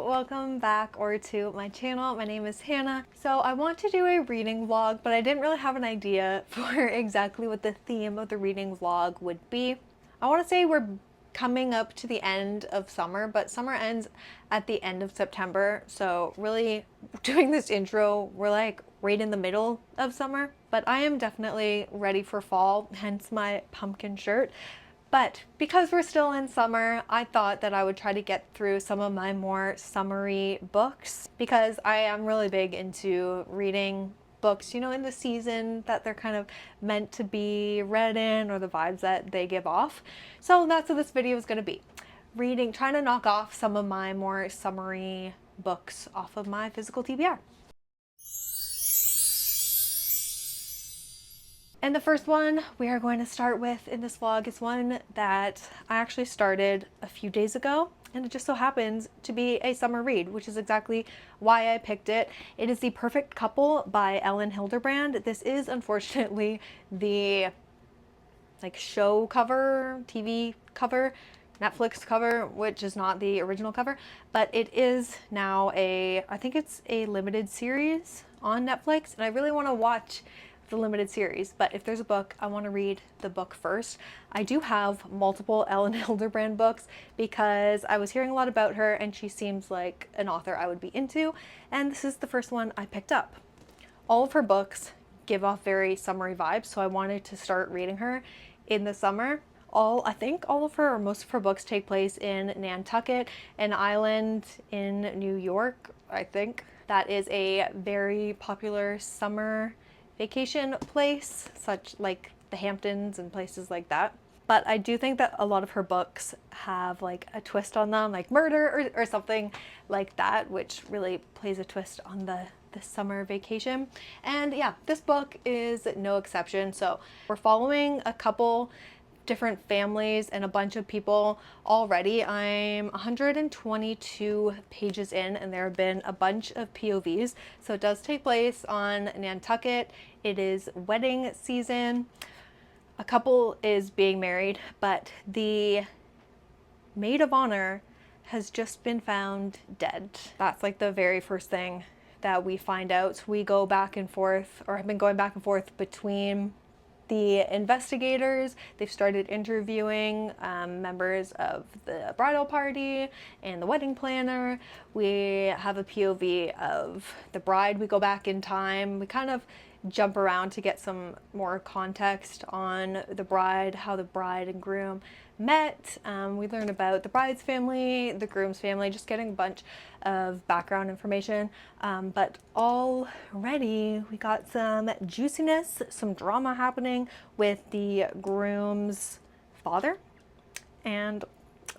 welcome back to my channel. My name is Hannah. So I want to do a reading vlog, but I didn't really have an idea for exactly what the theme of the reading vlog would be. I want to say we're coming up to the end of summer, but summer ends at the end of September. So really doing this intro, we're like right in the middle of summer, but I am definitely ready for fall, hence my pumpkin shirt. But because we're still in summer, I thought that I would try to get through some of my more summery books because I am really big into reading books, you know, in the season that they're kind of meant to be read in or the vibes that they give off. So that's what this video is going to be. Reading, trying to knock off some of my more summery books off of my physical TBR. And the first one we are going to start with in this vlog is one that I actually started a few days ago, and it just so happens to be a summer read, which is exactly why I picked it. It is The Perfect Couple by Ellen Hilderbrand. This is unfortunately the show cover, TV cover, Netflix cover, which is not the original cover, but it is now I think it's a limited series on Netflix, and I really want to watch the limited series, but if there's a book, I want to read the book first. I do have multiple Ellen Hilderbrand books because I was hearing a lot about her and she seems like an author I would be into, and this is the first one I picked up. All of her books give off very summery vibes, so I wanted to start reading her in the summer. I think all of her or most of her books take place in Nantucket, an island in New York, I think. That is a very popular summer vacation place, such like the Hamptons and places like that. But I do think that a lot of her books have like a twist on them, like murder or something like that, which really plays a twist on the summer vacation. And yeah, this book is no exception. So we're following a couple different families and a bunch of people already. I'm 122 pages in and there have been a bunch of POVs. So it does take place on Nantucket. It is wedding season. A couple is being married, but the maid of honor has just been found dead. That's like the very first thing that we find out. So we go back and forth, or have been going back and forth between the investigators. They've started interviewing members of the bridal party and the wedding planner. We have a POV of the bride. We go back in time. We kind of jump around to get some more context on the bride, how the bride and groom met. We learn about the bride's family, the groom's family, just getting a bunch of background information. But already we got some juiciness, some drama happening with the groom's father. And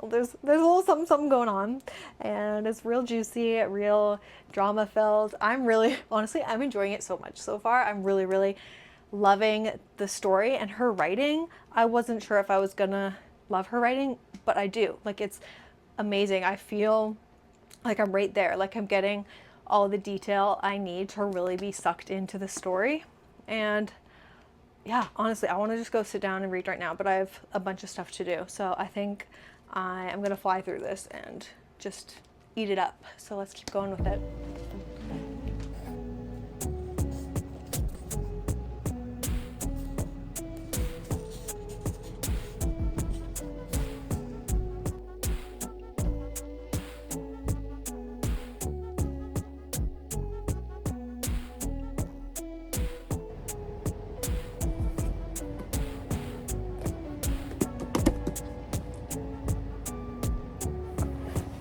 there's a little something going on, and it's real juicy, real drama filled. Honestly, I'm enjoying it so much so far. I'm really loving the story and her writing. I wasn't sure if I was gonna love her writing, but I do. Like, it's amazing. I feel like I'm right there. Like, I'm getting all the detail I need to really be sucked into the story. And yeah, honestly, I want to just go sit down and read right now, but I have a bunch of stuff to do. So I think I am going to fly through this and just eat it up. So let's keep going with it.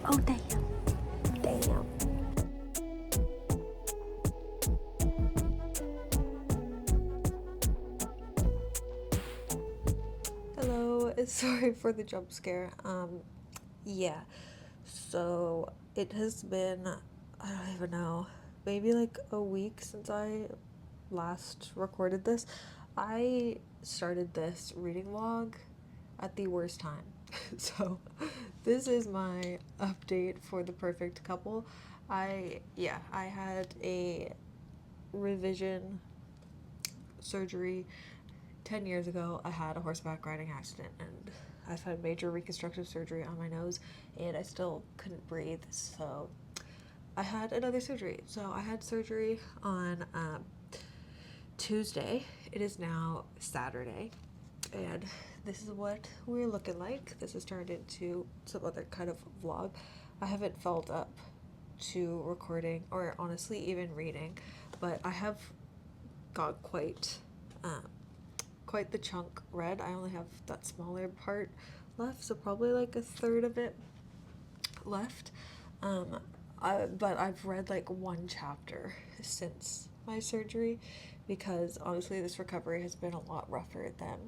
Oh, damn. Damn. Hello, sorry for the jump scare. Yeah. So it has been, I don't even know, maybe like a week since I last recorded this. I started this reading vlog at the worst time. So this is my update for The Perfect Couple. I had a revision surgery 10 years ago. I had a horseback riding accident and I've had major reconstructive surgery on my nose and I still couldn't breathe. So I had another surgery. So I had surgery on Tuesday. It is now Saturday, and this is what we're looking like. This has turned into some other kind of vlog. I haven't felt up to recording or honestly even reading, but I have got quite the chunk read. I only have that smaller part left, so probably like a third of it left. But I've read like one chapter since my surgery, because honestly this recovery has been a lot rougher than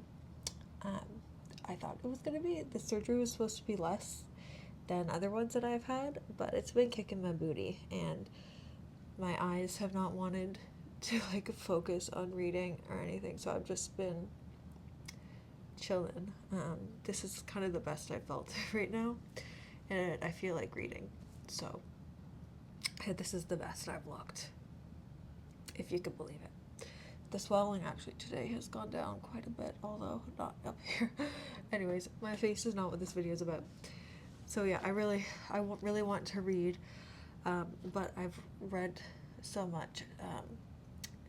I thought it was going to be. The surgery was supposed to be less than other ones that I've had, but it's been kicking my booty, and my eyes have not wanted to like focus on reading or anything, so I've just been chilling. This is kind of the best I felt right now, and I feel like reading, so this is the best I've looked, if you could believe it. The swelling actually today has gone down quite a bit, although not up here. Anyways, my face is not what this video is about. So yeah, I really want to read, but I've read so much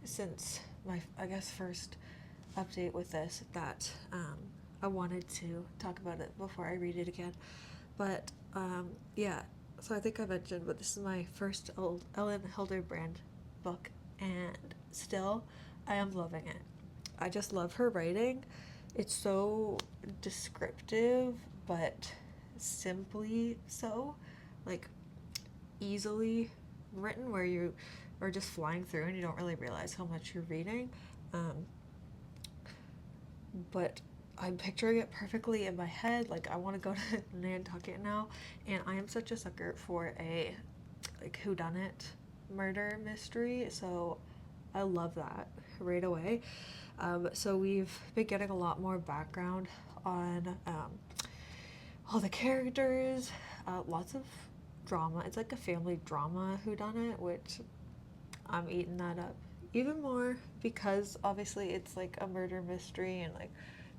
since my, I guess, first update with this that I wanted to talk about it before I read it again. But yeah, so I think I mentioned, but this is my first Ellen Hilderbrand book, and still I am loving it. I just love her writing. It's so descriptive, but simply so, like easily written, where you are just flying through and you don't really realize how much you're reading. But I'm picturing it perfectly in my head. Like, I want to go to Nantucket now, and I am such a sucker for a like whodunit murder mystery, so I love that right away. So we've been getting a lot more background on all the characters, lots of drama. It's like a family drama whodunit, which I'm eating that up even more, because obviously it's like a murder mystery and like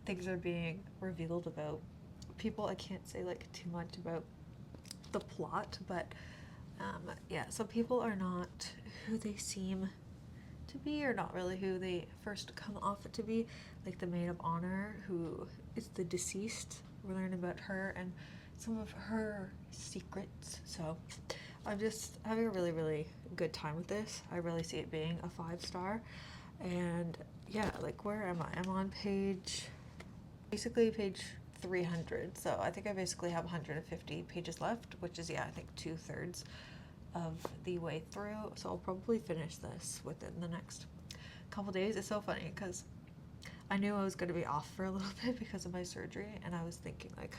things are being revealed about people. I can't say like too much about the plot, but yeah, some people are not who they seem to be, or not really who they first come off to be. Like the maid of honor, who is the deceased, we learn about her and some of her secrets. So I'm just having a really good time with this. I really see it being a 5-star. And yeah, like, where am I? I'm on basically page 300, so I think I basically have 150 pages left, which is, yeah, I think 2/3 of the way through. So I'll probably finish this within the next couple days. It's so funny because I knew I was going to be off for a little bit because of my surgery, and I was thinking like,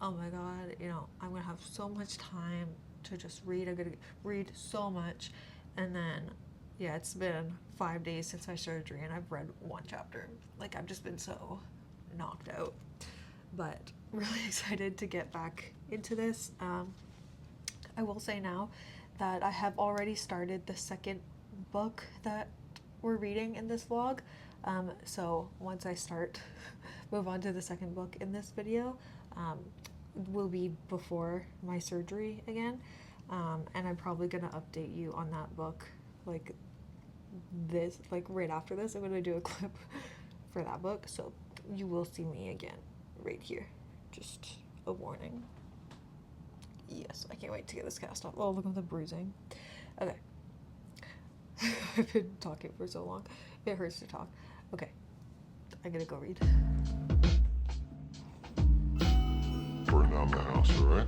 oh my god, you know, I'm going to have so much time to just read. I'm going to read so much. And then yeah, it's been 5 days since my surgery and I've read one chapter. Like, I've just been so knocked out, but really excited to get back into this. I will say now that I have already started the second book that we're reading in this vlog. So once I move on to the second book in this video, will be before my surgery again. And I'm probably gonna update you on that book like right after this. I'm gonna do a clip for that book, so you will see me again right here. Just a warning. Yes, I can't wait to get this cast off. Oh, look at the bruising. Okay. I've been talking for so long. It hurts to talk. Okay. I'm gonna go read. Burn down the house, alright?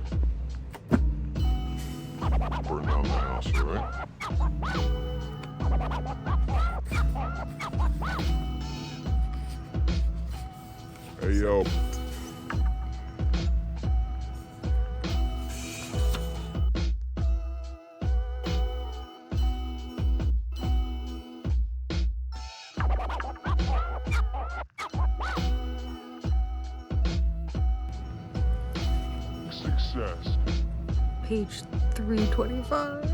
Burn down the house, alright? Hey, yo. Success. Page 325.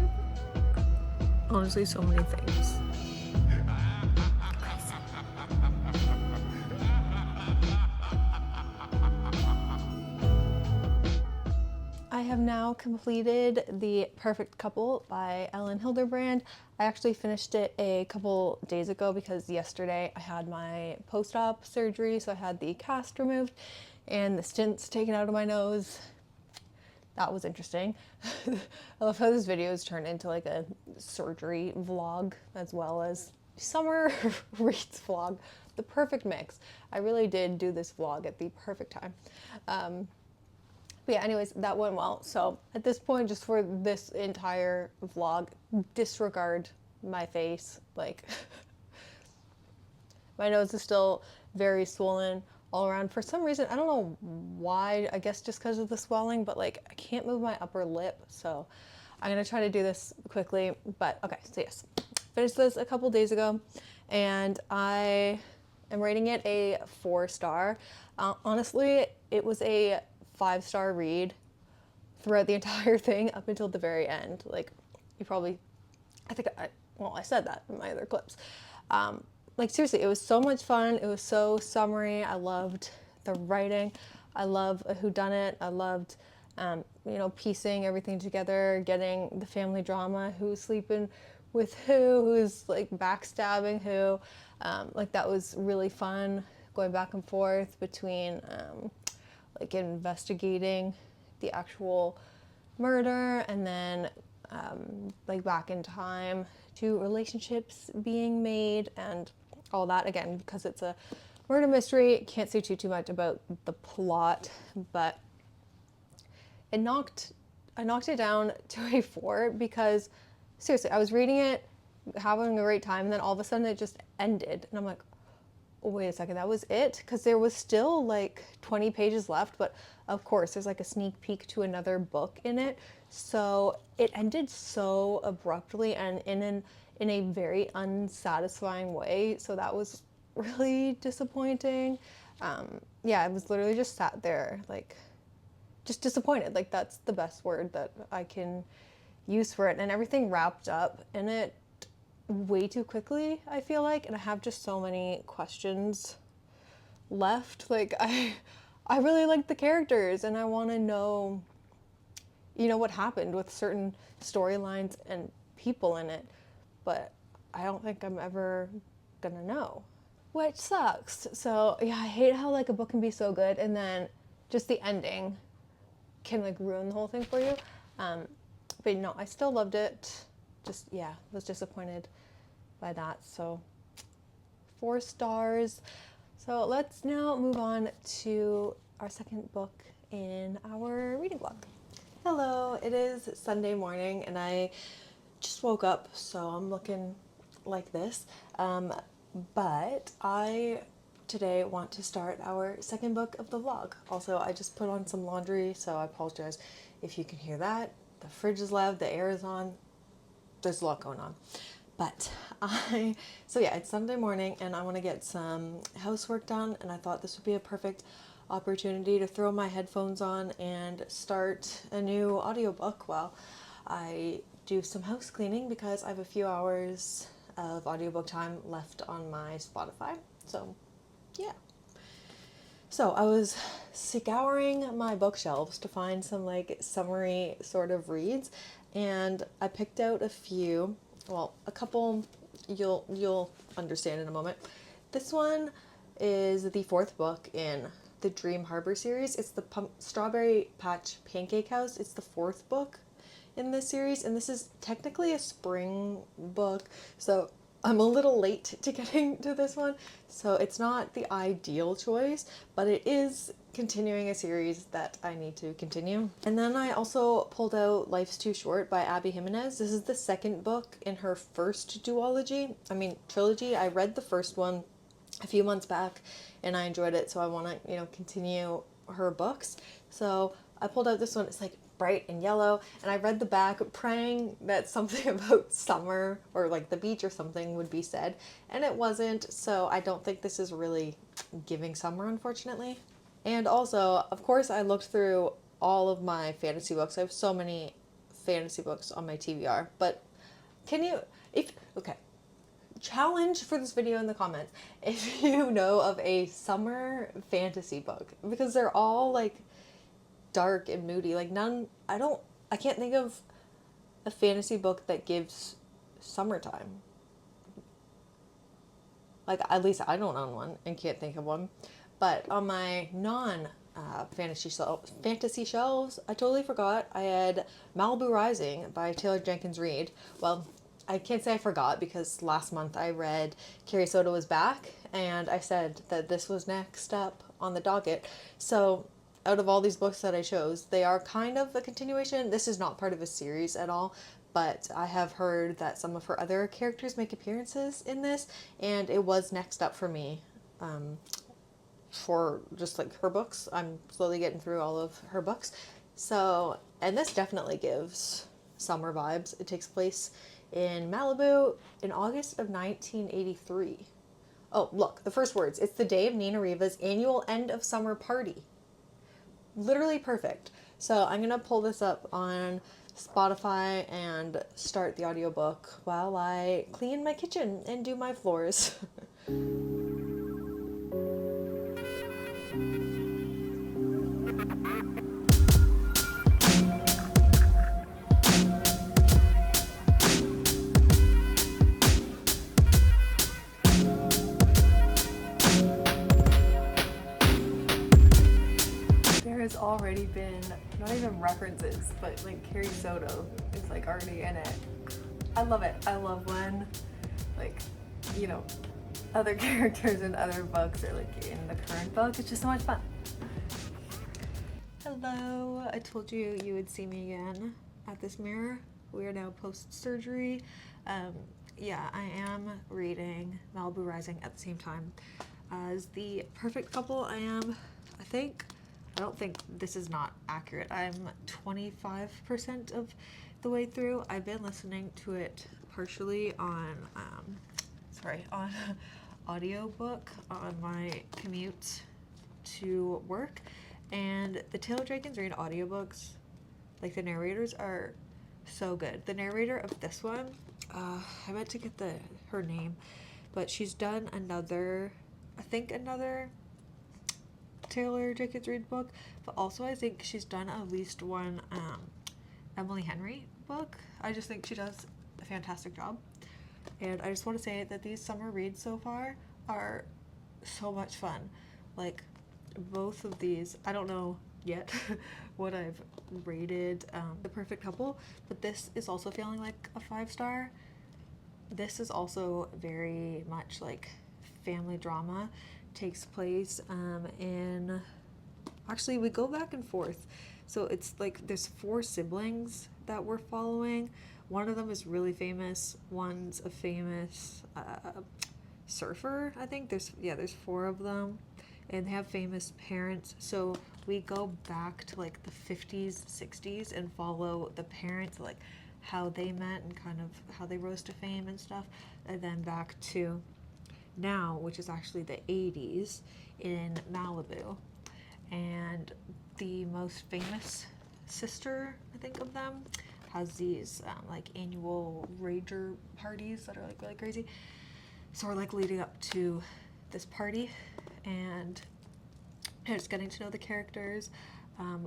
Honestly, so many things. I have now completed The Perfect Couple by Ellen Hilderbrand. I actually finished it a couple days ago because yesterday I had my post-op surgery, so I had the cast removed and the stents taken out of my nose. That was interesting. I love how this video has turned into like a surgery vlog as well as summer reads vlog. The perfect mix. I really did do this vlog at the perfect time. But yeah, anyways, that went well. So at this point, just for this entire vlog, disregard my face. Like, my nose is still very swollen all around. For some reason, I don't know why, I guess just because of the swelling, but like, I can't move my upper lip. So I'm going to try to do this quickly. But okay, so yes, finished this a couple days ago, and I am rating it a 4-star. Honestly, it was a 5-star read throughout the entire thing up until the very end. Like, you probably, I said that in my other clips. Like, seriously, it was so much fun. It was so summery. I loved the writing. I love a whodunit. I loved, piecing everything together, getting the family drama, who's sleeping with who's like backstabbing who. Like, that was really fun, going back and forth between like investigating the actual murder and then like back in time to relationships being made and all that. Again, because it's a murder mystery, can't say too much about the plot, but I knocked it down to a 4 because seriously, I was reading it, having a great time, and then all of a sudden it just ended, and I'm like, wait a second, that was it? Because there was still like 20 pages left, but of course there's like a sneak peek to another book in it. So it ended so abruptly and in a very unsatisfying way. So that was really disappointing. Yeah, I was literally just sat there like just disappointed. Like, that's the best word that I can use for it. And everything wrapped up in it way too quickly, I feel like, and I have just so many questions left. Like, I really like the characters and I want to know, what happened with certain storylines and people in it, but I don't think I'm ever gonna know, which sucks. So yeah, I hate how like a book can be so good and then just the ending can like ruin the whole thing for you. But no, I still loved it. Just, yeah, was disappointed by that. So 4 stars. So let's now move on to our second book in our reading vlog. Hello, it is Sunday morning and I just woke up, so I'm looking like this. But I today want to start our second book of the vlog. Also, I just put on some laundry, so I apologize if you can hear that. The fridge is loud, the air is on. There's a lot going on. But so yeah, it's Sunday morning and I want to get some housework done, and I thought this would be a perfect opportunity to throw my headphones on and start a new audiobook while I do some house cleaning, because I have a few hours of audiobook time left on my Spotify. So yeah. So I was scouring my bookshelves to find some like summary sort of reads, and I picked out a few, well, a couple you'll understand in a moment. This one is the 4th book in the Dream Harbor series. It's the Strawberry Patch Pancake House. It's the 4th book in this series, and this is technically a spring book, so I'm a little late to getting to this one, so it's not the ideal choice, but it is continuing a series that I need to continue. And then I also pulled out Life's Too Short by Abby Jimenez. This is the 2nd book in her first trilogy. I read the first one a few months back and I enjoyed it, so I want to, continue her books. So I pulled out this one. It's like bright and yellow, and I read the back praying that something about summer or like the beach or something would be said, and it wasn't, so I don't think this is really giving summer, unfortunately. And also, of course, I looked through all of my fantasy books. I have so many fantasy books on my TBR, but challenge for this video in the comments if you know of a summer fantasy book, because they're all like dark and moody. Like I can't think of a fantasy book that gives summertime. Like, at least I don't own one and can't think of one. But on my non fantasy shelves, I totally forgot I had Malibu Rising by Taylor Jenkins Reid. Well, I can't say I forgot because last month I read Carrie Soto Was Back, and I said that this was next up on the docket. So, out of all these books that I chose, they are kind of a continuation. This is not part of a series at all, but I have heard that some of her other characters make appearances in this, and it was next up for me. For just like her books, I'm slowly getting through all of her books. So, and this definitely gives summer vibes. It takes place in Malibu in August of 1983. Oh, look, the first words. It's the day of Nina Riva's annual end of summer party. Literally perfect. So I'm going to pull this up on Spotify and start the audiobook while I clean my kitchen and do my floors. There has already been, not even references, but like Carrie Soto is like already in it. I love it. I love when, like, you know, other characters in other books are like in the current book. It's just so much fun. Hello. I told you you would see me again at this mirror. We are now post-surgery. Yeah, I am reading Malibu Rising at the same time as The Perfect Couple. I don't think this is not accurate. I'm 25% of the way through. I've been listening to it partially on, on audiobook on my commute to work. And the Taylor Jenkins Reid audiobooks, like the narrators are so good. The narrator of this one, I meant to get her name, but she's done another Taylor Jenkins Reid book, but also I think she's done at least one Emily Henry book. I just think she does a fantastic job. And I just want to say that these summer reads so far are so much fun. Like, both of these, I don't know yet what I've rated The Perfect Couple, but this is also feeling like a 5-star. This is also very much like family drama. Takes place in, actually we go back and forth, so it's like there's 4 siblings that we're following. One of them is really famous, one's a famous surfer. I think there's 4 of them, and they have famous parents. So we go back to like the 50s, 60s and follow the parents, like how they met and kind of how they rose to fame and stuff, and then back to now, which is actually the 80s in Malibu. And the most famous sister, I think, of them has these like annual rager parties that are like really crazy. So we're like leading up to this party and just getting to know the characters.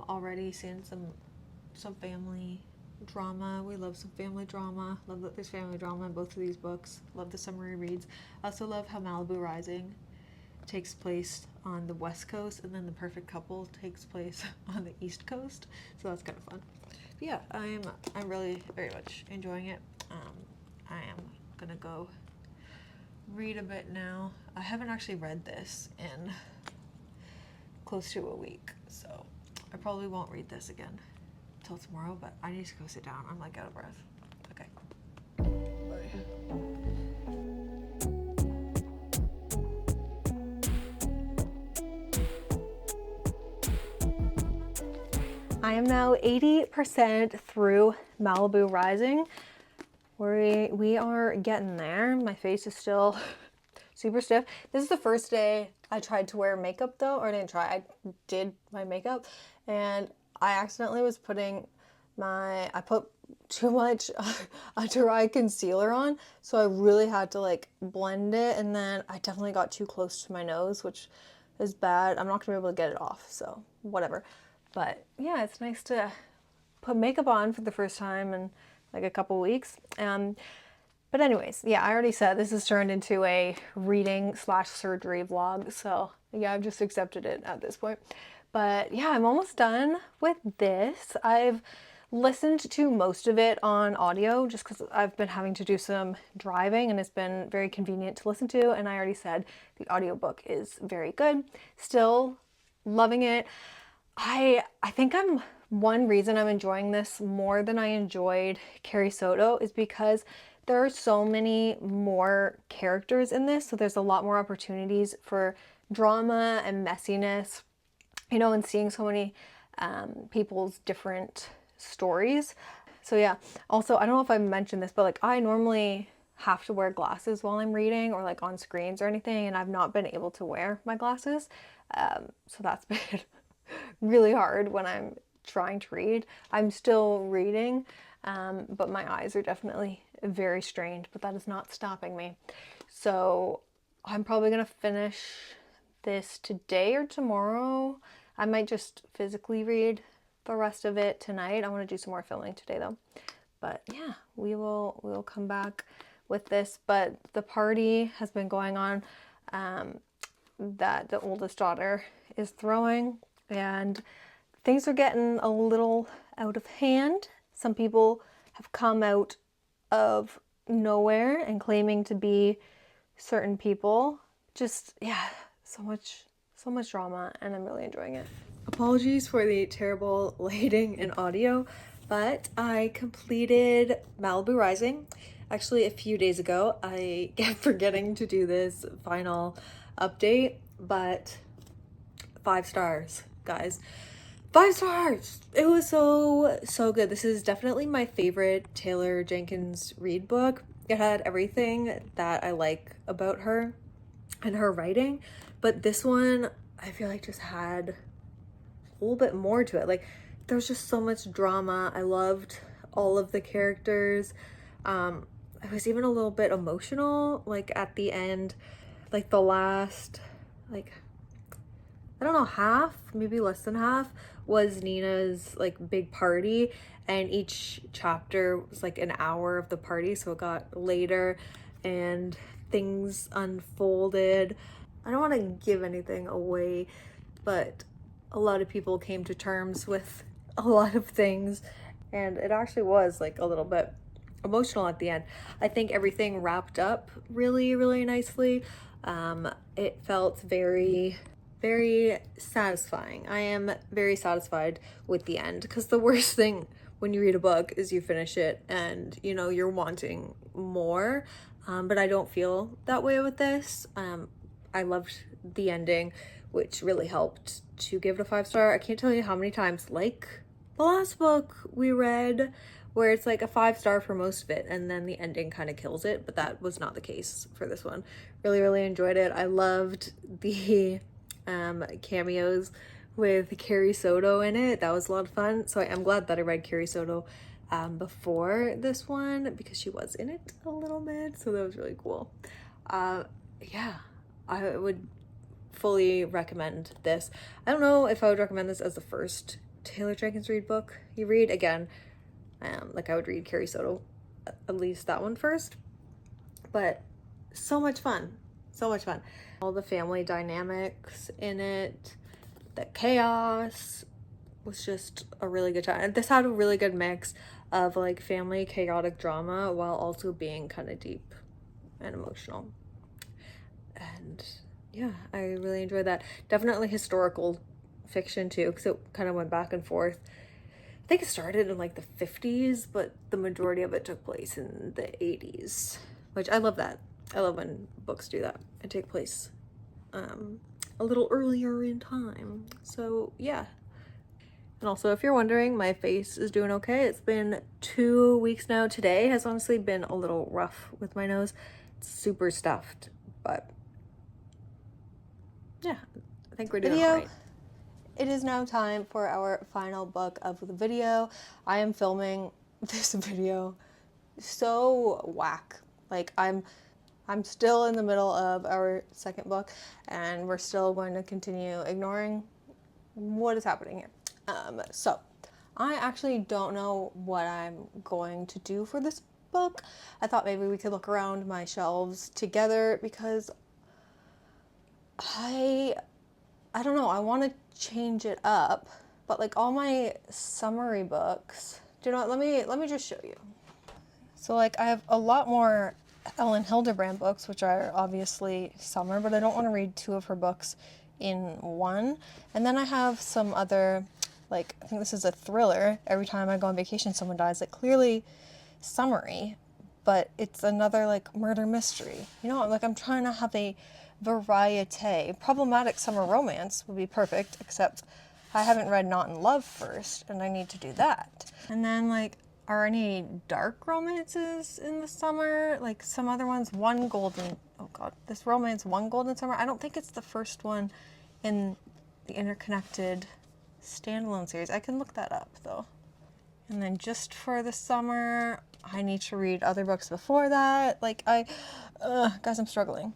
Already seeing some family drama. We love some family drama. Love that there's family drama in both of these books. Love the summary reads. I also love how Malibu Rising takes place on the West Coast, and then The Perfect Couple takes place on the East Coast. So that's kind of fun. But yeah, I'm really very much enjoying it. I am gonna go read a bit now. I haven't actually read this in close to a week, so I probably won't read this again till tomorrow, but I need to go sit down. I'm like out of breath. Okay. Bye. I am now 80% through Malibu Rising. We are getting there. My face is still super stiff. This is the first day I tried to wear makeup though, or I didn't try. I did my makeup and I accidentally was I put too much under eye concealer on, so I really had to like blend it, and then I definitely got too close to my nose, which is bad. I'm not gonna be able to get it off, so whatever. But yeah, it's nice to put makeup on for the first time in like a couple weeks. But anyways, yeah, I already said this has turned into a reading slash surgery vlog. So yeah, I've just accepted it at this point. But yeah, I'm almost done with this. I've listened to most of it on audio just because I've been having to do some driving and it's been very convenient to listen to. And I already said the audiobook is very good. Still loving it. I think one reason I'm enjoying this more than I enjoyed Carrie Soto is because there are so many more characters in this, so there's a lot more opportunities for drama and messiness, and seeing so many people's different stories. So yeah, also I don't know if I mentioned this, but like I normally have to wear glasses while I'm reading or like on screens or anything, and I've not been able to wear my glasses. So that's been really hard when I'm trying to read. I'm still reading, but my eyes are definitely very strained, but that is not stopping me. So I'm probably gonna finish this today or tomorrow. I might just physically read the rest of it tonight. I want to do some more filming today though. But yeah, we will come back with this. But the party has been going on that the oldest daughter is throwing, and things are getting a little out of hand. Some people have come out of nowhere and claiming to be certain people. Just yeah, so much drama, and I'm really enjoying it. Apologies for the terrible lighting and audio, but I completed Malibu Rising actually a few days ago. I kept forgetting to do this final update, but 5 stars, guys. 5 stars! It was so good. This is definitely my favorite Taylor Jenkins Reid book. It had everything that I like about her and her writing, but this one I feel like just had a little bit more to it. Like there was just so much drama. I loved all of the characters. I was even a little bit emotional, like at the end, like the last, like I don't know, half, maybe less than half, was Nina's like big party, and each chapter was like an hour of the party, so it got later and things unfolded. I don't want to give anything away, but a lot of people came to terms with a lot of things, and it actually was like a little bit emotional at the end. I think everything wrapped up really, really nicely. It felt very satisfying. I am very satisfied with the end, because the worst thing when you read a book is you finish it and you're wanting more, but I don't feel that way with this. I loved the ending, which really helped to give it a 5 star. I can't tell you how many times, like the last book we read, where it's like a 5 star for most of it and then the ending kind of kills it, but that was not the case for this one. Really enjoyed it. I loved the cameos with Carrie Soto in it. That was a lot of fun. So I am glad that I read Carrie Soto before this one, because she was in it a little bit, so that was really cool. Yeah, I would fully recommend this. I don't know if I would recommend this as the first Taylor Jenkins Reid book you read. Again, like I would read Carrie Soto, at least that one first, but so much fun. All the family dynamics in it, the chaos was just a really good time. And this had a really good mix of like family chaotic drama while also being kind of deep and emotional. And yeah, I really enjoyed that. Definitely historical fiction too, because it kind of went back and forth. I think it started in like the 50s, but the majority of it took place in the 80s, which I love that. I love when books do that and take place a little earlier in time. So yeah. And also, if you're wondering, my face is doing okay. It's been 2 weeks now. Today has honestly been a little rough with my nose. It's super stuffed, but yeah, I think we're doing all right. It is now time for our final book of the video. I am filming this video so whack. Like I'm still in the middle of our second book, and we're still going to continue ignoring what is happening here. So I actually don't know what I'm going to do for this book. I thought maybe we could look around my shelves together because I don't know, I want to change it up, but like all my summary books, do you know what, let me just show you. So like I have a lot more Ellen Hildebrand books, which are obviously summer, but I don't want to read two of her books in one. And then I have some other, like I think this is a thriller. Every time I go on vacation someone dies, like clearly summery, but it's another like murder mystery. You know, like I'm trying to have a variety. Problematic summer romance would be perfect, except I haven't read Not in Love first, and I need to do that. And then like, are any dark romances in the summer? Like some other ones, One Golden, oh god, this romance, One Golden Summer. I don't think it's the first one in the interconnected standalone series. I can look that up though. And then just for the summer, I need to read other books before that. Like guys, I'm struggling.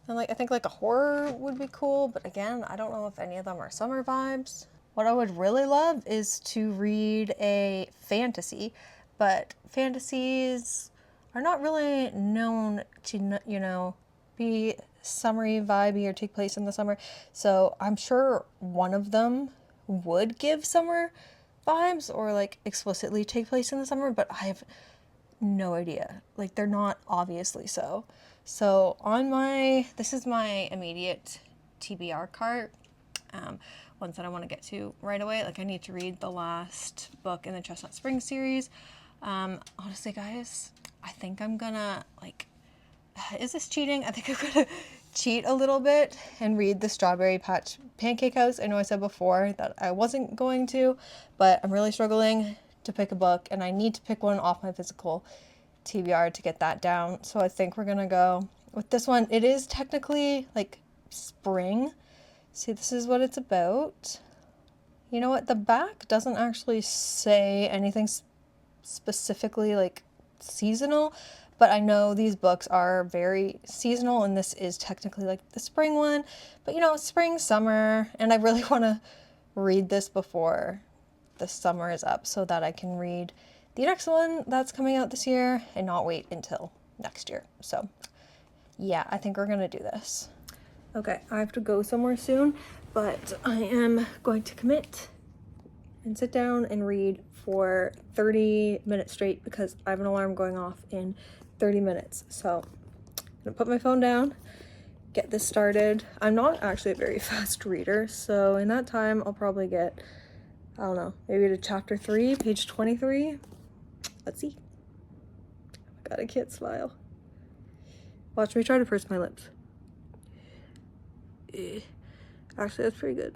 And like, I think like a horror would be cool, but again, I don't know if any of them are summer vibes. What I would really love is to read a fantasy, but fantasies are not really known to, you know, be summery vibey or take place in the summer. So I'm sure one of them would give summer vibes or like explicitly take place in the summer, but I have no idea. Like they're not obviously so. So on my, this is my immediate TBR cart. Ones that I want to get to right away. Like I need to read the last book in the Chestnut Springs series. Honestly guys, I think I'm gonna like, is this cheating? I think I'm gonna cheat a little bit and read the Strawberry Patch Pancake House. I know I said before that I wasn't going to, but I'm really struggling to pick a book and I need to pick one off my physical TBR to get that down. So I think we're gonna go with this one. It is technically like spring. See, this is what it's about. You know what? The back doesn't actually say anything specifically like seasonal, but I know these books are very seasonal and this is technically like the spring one. But you know, spring, summer, and I really want to read this before the summer is up so that I can read the next one that's coming out this year and not wait until next year. So yeah, I think we're gonna do this. Okay, I have to go somewhere soon, but I am going to commit and sit down and read for 30 minutes straight because I have an alarm going off in 30 minutes. So I'm gonna put my phone down, get this started. I'm not actually a very fast reader, so in that time I'll probably get, I don't know, maybe to chapter 3, page 23. Let's see. Oh my god, I can't smile. Watch me try to purse my lips. Actually, that's pretty good.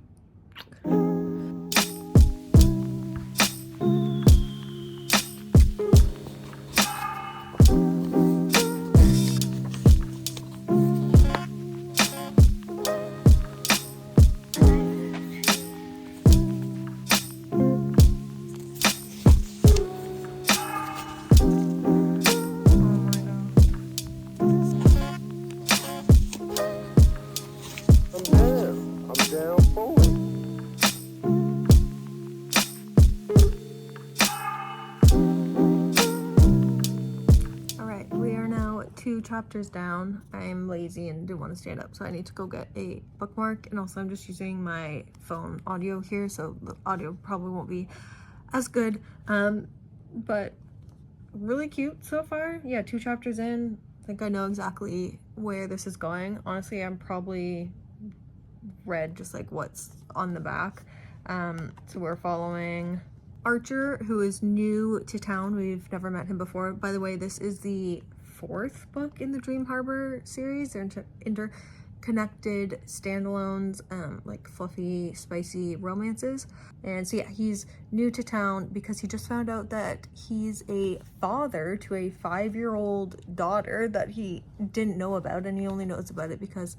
Chapters down. I'm lazy and didn't want to stand up, so I need to go get a bookmark, and also I'm just using my phone audio here, so the audio probably won't be as good, but really cute so far. Yeah, 2 chapters in, I think I know exactly where this is going. Honestly, I'm probably read just like what's on the back. So we're following Archer, who is new to town. We've never met him before. By the way, this is the 4th book in the Dream Harbor series. They're interconnected standalones, like fluffy, spicy romances. And so yeah, he's new to town because he just found out that he's a father to a 5-year-old daughter that he didn't know about, and he only knows about it because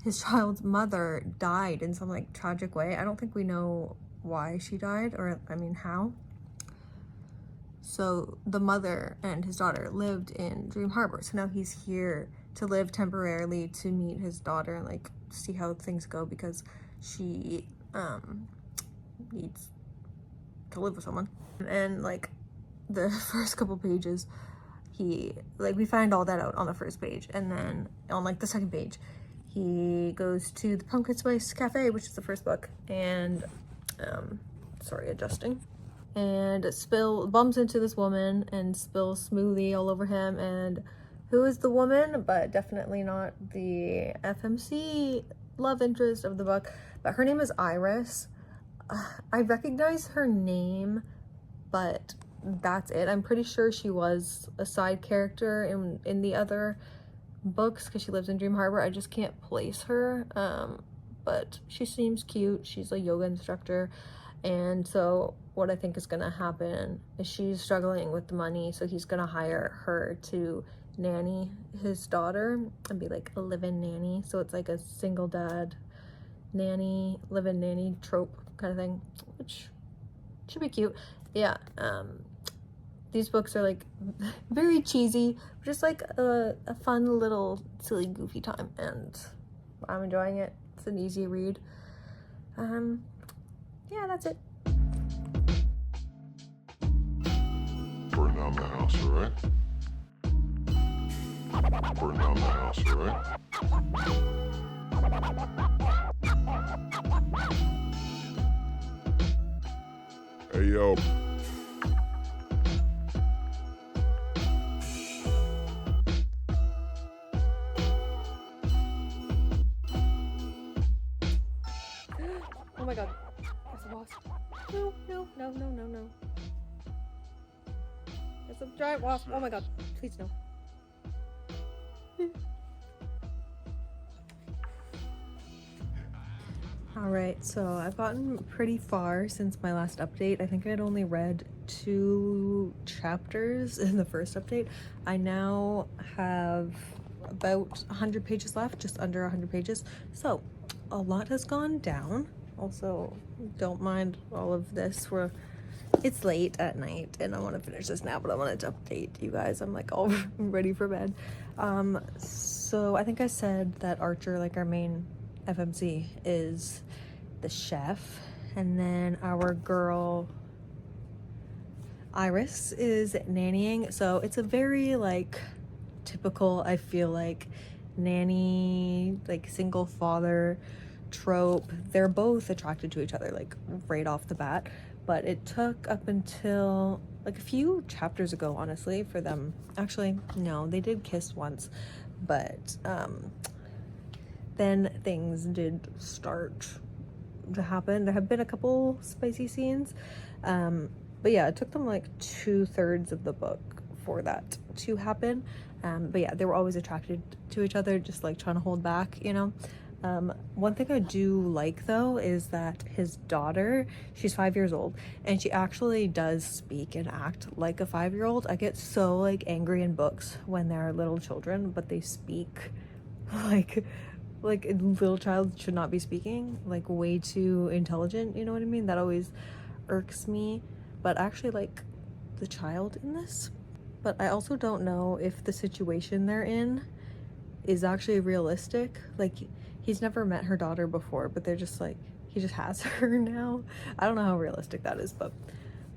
his child's mother died in some like tragic way. I don't think we know why she died, or I mean how. So the mother and his daughter lived in Dream Harbor. So now he's here to live temporarily to meet his daughter and like see how things go because she needs to live with someone. And like the first couple pages, we find all that out on the first page, and then on like the second page he goes to the Pumpkin Spice Cafe, which is the first book, and sorry, adjusting, and bumps into this woman and spills smoothie all over him. And who is the woman? But definitely not the FMC love interest of the book, but her name is Iris. I recognize her name, but that's it. I'm pretty sure she was a side character in the other books because she lives in Dream Harbor. I just can't place her, but she seems cute. She's a yoga instructor, and so what I think is gonna happen is she's struggling with the money, so he's gonna hire her to nanny his daughter and be like a live-in nanny. So it's like a single dad nanny, live-in nanny trope kind of thing, which should be cute. Yeah, these books are like very cheesy, just like a fun little silly goofy time, and I'm enjoying it. It's an easy read. Yeah, that's it. Burn down the house, alright? Burn down the house, alright? Hey, yo. Oh my god, there's a wasp. No, no, no, no, no, no. There's a giant wasp. Oh my god, please no. Alright, so I've gotten pretty far since my last update. I think I'd only read 2 chapters in the first update. I now have about 100 pages left, just under 100 pages. So a lot has gone down. Also, don't mind all of this. It's late at night and I want to finish this now, but I wanted to update you guys. I'm like all ready for bed. So I think I said that Archer, like our main FMC, is the chef, and then our girl Iris is nannying. So it's a very like typical, I feel like, nanny, like single father trope. They're both attracted to each other like right off the bat, but it took up until like a few chapters ago, honestly, for them. Actually, no, they did kiss once, but then things did start to happen. There have been a couple spicy scenes, but yeah, it took them like 2/3 of the book for that to happen. But yeah, they were always attracted to each other, just like trying to hold back, you know. One thing I do like though is that his daughter, she's 5 years old, and she actually does speak and act like a 5-year-old. I get so like angry in books when they're little children, but they speak like a little child should not be speaking, like way too intelligent, you know what I mean? That always irks me. But I actually like the child in this. But I also don't know if the situation they're in is actually realistic. Like, he's never met her daughter before, but they're just like, he just has her now. I don't know how realistic that is, but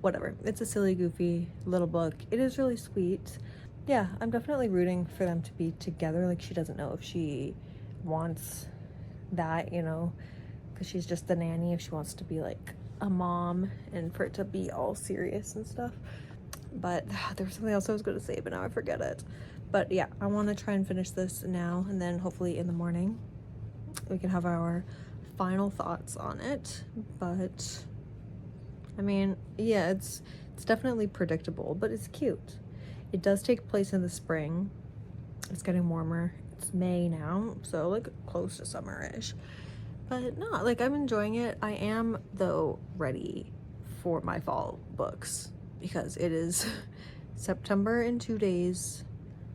whatever. It's a silly, goofy little book. It is really sweet. Yeah, I'm definitely rooting for them to be together. Like, she doesn't know if she wants that, you know, because she's just the nanny, if she wants to be like a mom and for it to be all serious and stuff. But there was something else I was going to say, but now I forget it. But yeah, I want to try and finish this now, and then hopefully in the morning we can have our final thoughts on it. But I mean, yeah, it's definitely predictable, but it's cute. It does take place in the spring. It's getting warmer. It's May now, so like close to summer-ish. But no, like I'm enjoying it. I am though ready for my fall books because it is September in 2 days,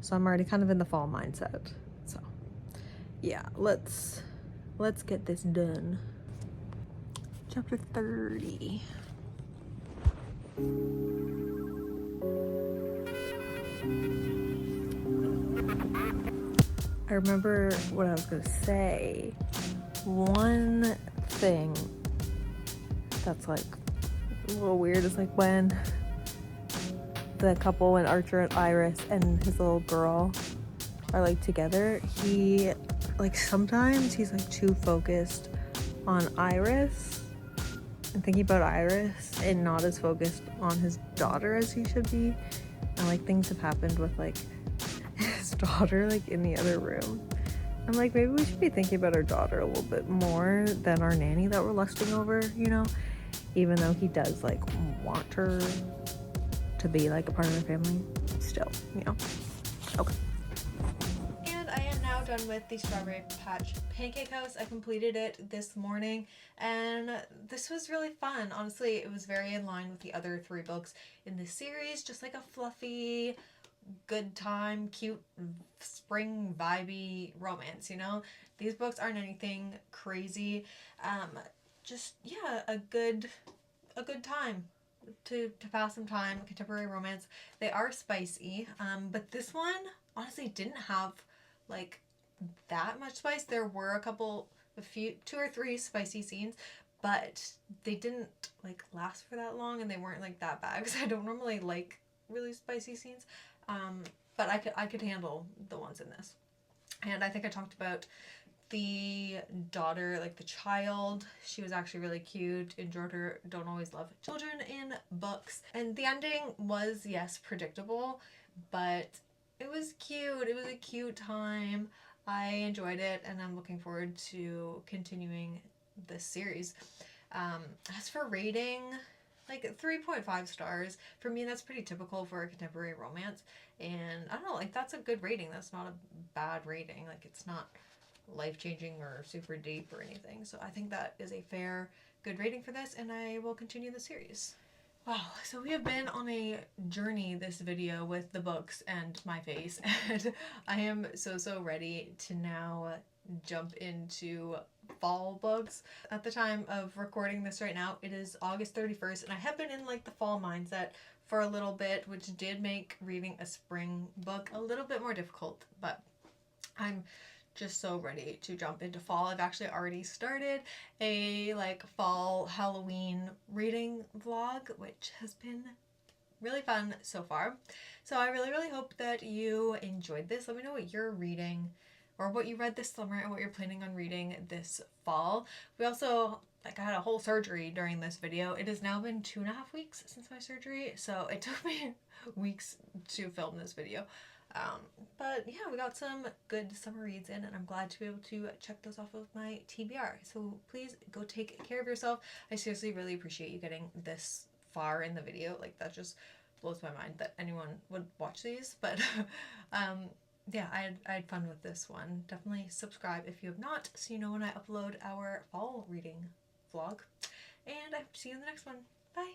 so I'm already kind of in the fall mindset. So yeah, let's get this done. Chapter 30. I remember what I was gonna say. One thing that's like a little weird is like when the couple, when Archer and Iris and his little girl are like together, he like sometimes he's like too focused on Iris and thinking about Iris and not as focused on his daughter as he should be. And like things have happened with like his daughter like in the other room. I'm like, maybe we should be thinking about our daughter a little bit more than our nanny that we're lusting over, you know? Even though he does like want her to be like a part of their family, still, you know? Okay. And I am now done with the Strawberry Patch Pancake House. I completed it this morning and this was really fun. Honestly, it was very in line with the other 3 books in this series, just like a fluffy, good time, cute, spring vibey romance, you know? These books aren't anything crazy. Just, yeah, a good time to pass some time, contemporary romance. They are spicy, but this one honestly didn't have like that much spice. There were a few 2 or 3 spicy scenes, but they didn't like last for that long and they weren't like that bad because I don't normally like really spicy scenes. But I could handle the ones in this. And I think I talked about the daughter, like the child. She was actually really cute. Enjoyed her. Don't always love children in books. And the ending was, yes, predictable, but it was cute. It was a cute time. I enjoyed it and I'm looking forward to continuing this series. As for rating, like 3.5 stars. For me, that's pretty typical for a contemporary romance. And I don't know, like that's a good rating. That's not a bad rating. Like it's not life-changing or super deep or anything. So I think that is a fair, good rating for this, and I will continue the series. Wow, so we have been on a journey this video with the books and my face, and I am so ready to now jump into fall books. At the time of recording this right now, it is August 31st, and I have been in like the fall mindset for a little bit, which did make reading a spring book a little bit more difficult, but I'm just so ready to jump into fall. I've actually already started a like fall Halloween reading vlog, which has been really fun so far. So I really hope that you enjoyed this. Let me know what you're reading or what you read this summer and what you're planning on reading this fall. We also, like, I had a whole surgery during this video. It has now been 2.5 weeks since my surgery, so it took me weeks to film this video. But yeah, we got some good summer reads in and I'm glad to be able to check those off of my TBR. So please go take care of yourself. I seriously really appreciate you getting this far in the video. Like that just blows my mind that anyone would watch these. But yeah, I had fun with this one. Definitely subscribe if you have not so you know when I upload our fall reading vlog. And I hope to see you in the next one. Bye!